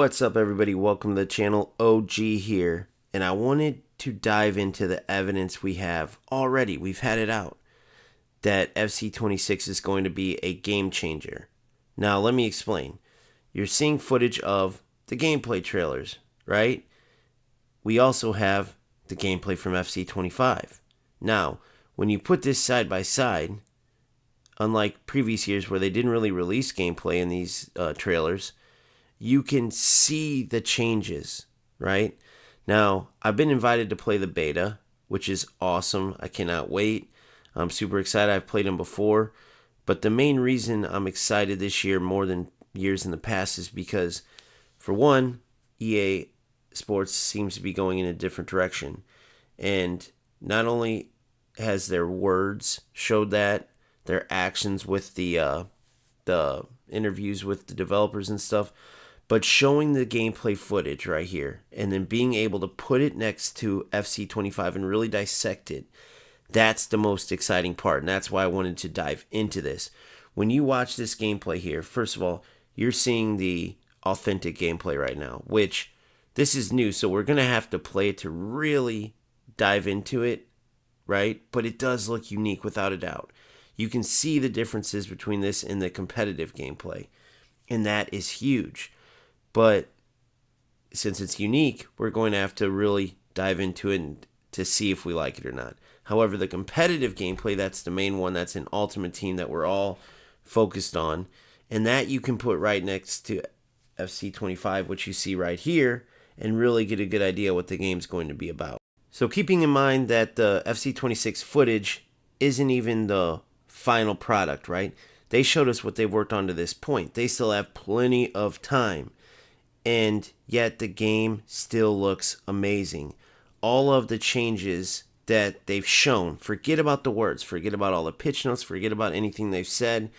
What's up, everybody? Welcome to the channel. OG here, and I wanted to dive into the evidence we have already. We've had it out that FC26 is going to be a game changer. Now, let me explain. You're seeing footage of the gameplay trailers, right? We also have the gameplay from FC25. Now, when you put this side by side, unlike previous years where they didn't really release gameplay in these trailers, you can see the changes, right? Now, I've been invited to play the beta, which is awesome. I cannot wait. I'm super excited. I've played them before. But the main reason I'm excited this year more than years in the past is because, for one, EA Sports seems to be going in a different direction. And not only has their words showed that, their actions with the interviews with the developers and stuff, but showing the gameplay footage right here and then being able to put it next to FC25 and really dissect it, that's the most exciting part. And that's why I wanted to dive into this. When you watch this gameplay here, first of all, you're seeing the authentic gameplay right now, which this is new. So we're going to have to play it to really dive into it, right? But it does look unique without a doubt. You can see the differences between this and the competitive gameplay. And that is huge. But since it's unique, we're going to have to really dive into it and to see if we like it or not. However, the competitive gameplay, that's the main one. That's an Ultimate Team that we're all focused on. And that you can put right next to FC25, which you see right here, and really get a good idea what the game's going to be about. So keeping in mind that the FC26 footage isn't even the final product, right? They showed us what they worked on to this point. They still have plenty of time. And yet the game still looks amazing. All of the changes that they've shown, forget about the words, forget about all the pitch notes, forget about anything they've said,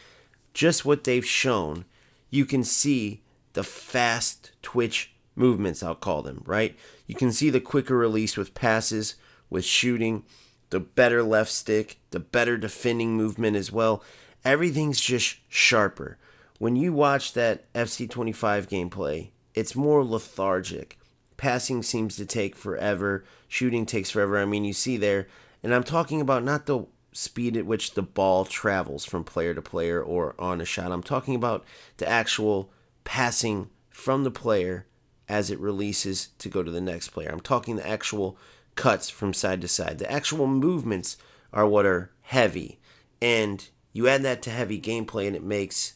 just what they've shown, you can see the fast twitch movements, I'll call them, right? You can see the quicker release with passes, with shooting, the better left stick, the better defending movement as well. Everything's just sharper. When you watch that FC25 gameplay, it's more lethargic. Passing seems to take forever. Shooting takes forever. I mean, you see there, and I'm talking about not the speed at which the ball travels from player to player or on a shot. I'm talking about the actual passing from the player as it releases to go to the next player. I'm talking the actual cuts from side to side. The actual movements are what are heavy. And you add that to heavy gameplay and it makes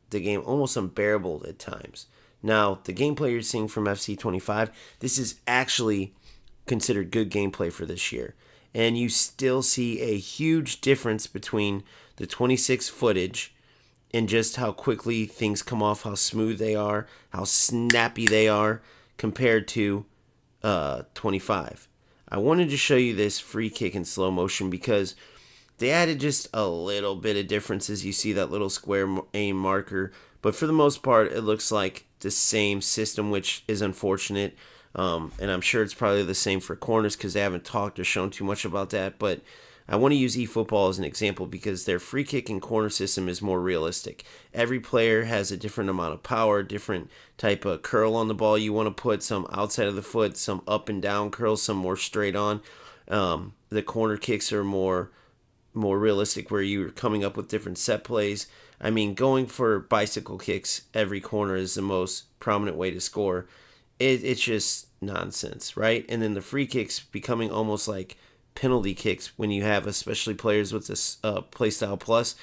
the game almost unbearable at times. Now, the gameplay you're seeing from FC25, this is actually considered good gameplay for this year. And you still see a huge difference between the 26 footage and just how quickly things come off, how smooth they are, how snappy they are compared to 25. I wanted to show you this free kick in slow motion because they added just a little bit of differences. You see that little square aim marker, but for the most part, it looks like the same system, which is unfortunate. And I'm sure it's probably the same for corners because they haven't talked or shown too much about that. But I want to use eFootball as an example because their free kick and corner system is more realistic. Every player has a different amount of power, different type of curl on the ball you want to put, some outside of the foot, some up and down curls, some more straight on. The corner kicks are more realistic where you're coming up with different set plays. I mean, going for bicycle kicks every corner is the most prominent way to score. It's just nonsense, right? And then the free kicks becoming almost like penalty kicks when you have especially players with this playstyle plus.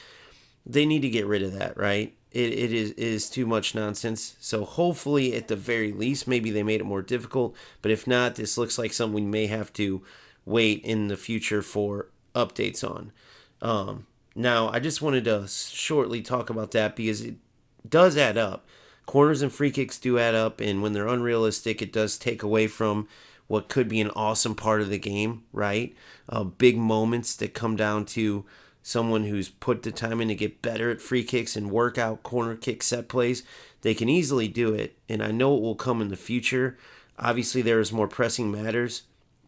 They need to get rid of that, right? It is too much nonsense. So hopefully at the very least, maybe they made it more difficult. But if not, this looks like something we may have to wait in the future for updates on. Now, I just wanted to shortly talk about that because it does add up. Corners and free kicks do add up, and when they're unrealistic, it does take away from what could be an awesome part of the game, right? Big moments that come down to someone who's put the time in to get better at free kicks and work out corner kick set plays. They can easily do it, and I know it will come in the future. Obviously, there is more pressing matters,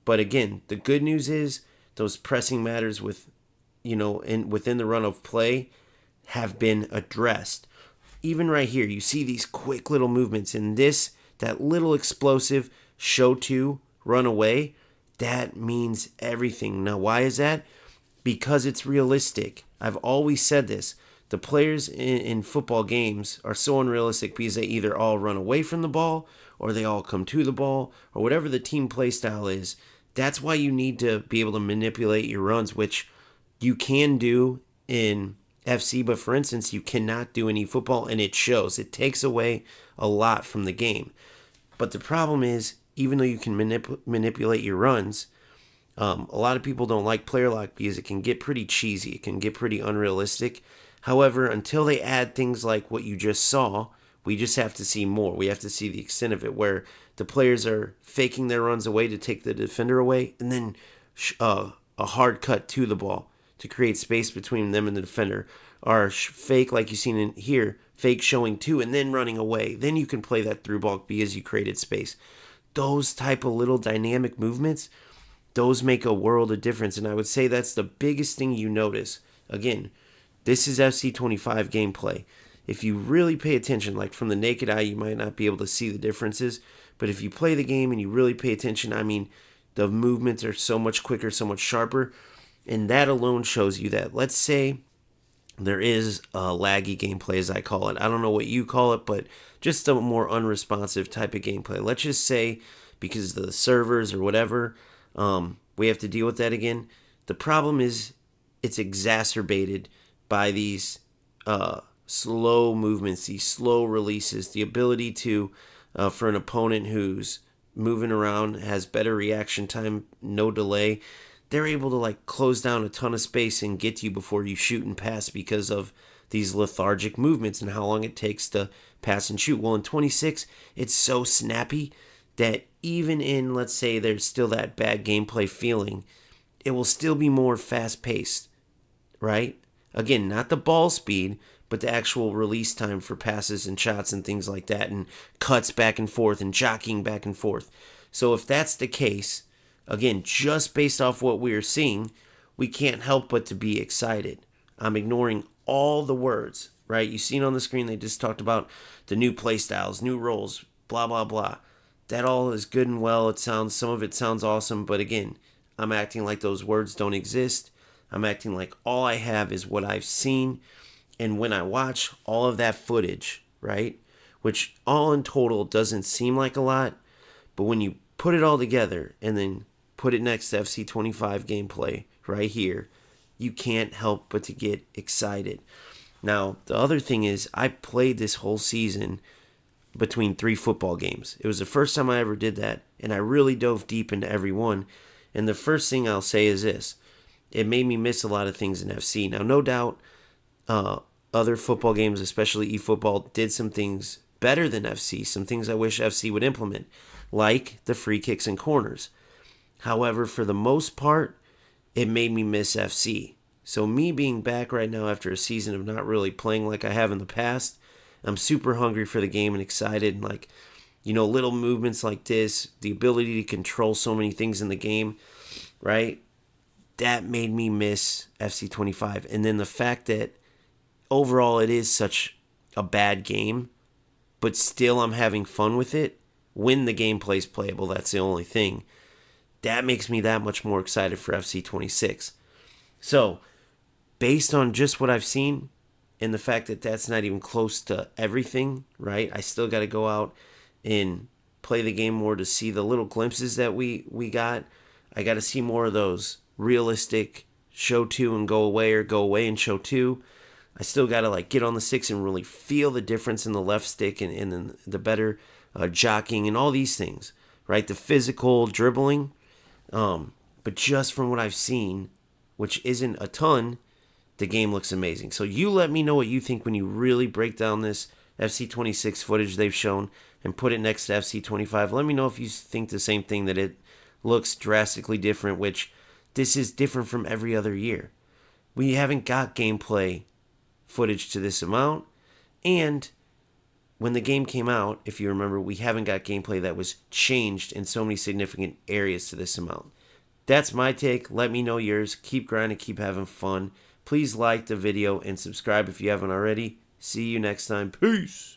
but again, the good news is those pressing matters within the run of play have been addressed. Even right here, you see these quick little movements, and this that little explosive show to, run away, that means everything. Now, why is that? Because it's realistic. I've always said this. The players in football games are so unrealistic because they either all run away from the ball or they all come to the ball or whatever the team play style is. That's why you need to be able to manipulate your runs, which you can do in FC, but for instance, you cannot do any football, and it shows. It takes away a lot from the game. But the problem is, even though you can manipulate your runs, a lot of people don't like player lock because it can get pretty cheesy. It can get pretty unrealistic. However, until they add things like what you just saw, we just have to see more. We have to see the extent of it, where the players are faking their runs away to take the defender away, and then a hard cut to the ball to create space between them and the defender. Or fake, like you've seen in here, fake showing to and then running away. Then you can play that through ball because you created space. Those type of little dynamic movements, those make a world of difference. And I would say that's the biggest thing you notice. Again, this is FC25 gameplay. If you really pay attention, like from the naked eye, you might not be able to see the differences. But if you play the game and you really pay attention, I mean, the movements are so much quicker, so much sharper. And that alone shows you that. Let's say there is a laggy gameplay, as I call it. I don't know what you call it, but just a more unresponsive type of gameplay. Let's just say because of the servers or whatever, we have to deal with that again. The problem is it's exacerbated by these slow movements, these slow releases, the ability to, for an opponent who's moving around, has better reaction time, no delay, they're able to like close down a ton of space and get to you before you shoot and pass because of these lethargic movements and how long it takes to pass and shoot. Well, in 26, it's so snappy that even in, let's say, there's still that bad gameplay feeling, it will still be more fast-paced, right? Again, not the ball speed, but the actual release time for passes and shots and things like that, and cuts back and forth and jockeying back and forth. So if that's the case, again, just based off what we are seeing, we can't help but to be excited. I'm ignoring all the words, right? You've seen on the screen, they just talked about the new play styles, new roles, blah, blah, blah. That all is good and well. Some of it sounds awesome, but again, I'm acting like those words don't exist. I'm acting like all I have is what I've seen. And when I watch all of that footage, right, which all in total doesn't seem like a lot, but when you put it all together and then put it next to FC25 gameplay right here, you can't help but to get excited. Now, the other thing is I played this whole season between 3 football games. It was the first time I ever did that, and I really dove deep into every one. And the first thing I'll say is this. It made me miss a lot of things in FC. Now, no doubt, other football games, especially eFootball, did some things better than FC, some things I wish FC would implement, like the free kicks and corners. However, for the most part, it made me miss FC. So me being back right now after a season of not really playing like I have in the past, I'm super hungry for the game and excited. And like, you know, little movements like this, the ability to control so many things in the game, right? That made me miss FC25. And then the fact that overall it is such a bad game, but still I'm having fun with it. When the gameplay's playable, that's the only thing. That makes me that much more excited for FC26. So, based on just what I've seen, and the fact that that's not even close to everything, right? I still got to go out and play the game more to see the little glimpses that we got. I got to see more of those realistic show 2 and go away, or go away and show 2. I still got to like get on the sticks and really feel the difference in the left stick and then the better jockeying and all these things, right? The physical dribbling. But just from what I've seen, which isn't a ton, the game looks amazing. So you let me know what you think when you really break down this FC26 footage they've shown and put it next to FC25. Let me know if you think the same thing, that it looks drastically different, which this is different from every other year. We haven't got gameplay footage to this amount, and when the game came out, if you remember, we haven't got gameplay that was changed in so many significant areas to this amount. That's my take. Let me know yours. Keep grinding, keep having fun. Please like the video and subscribe if you haven't already. See you next time. Peace.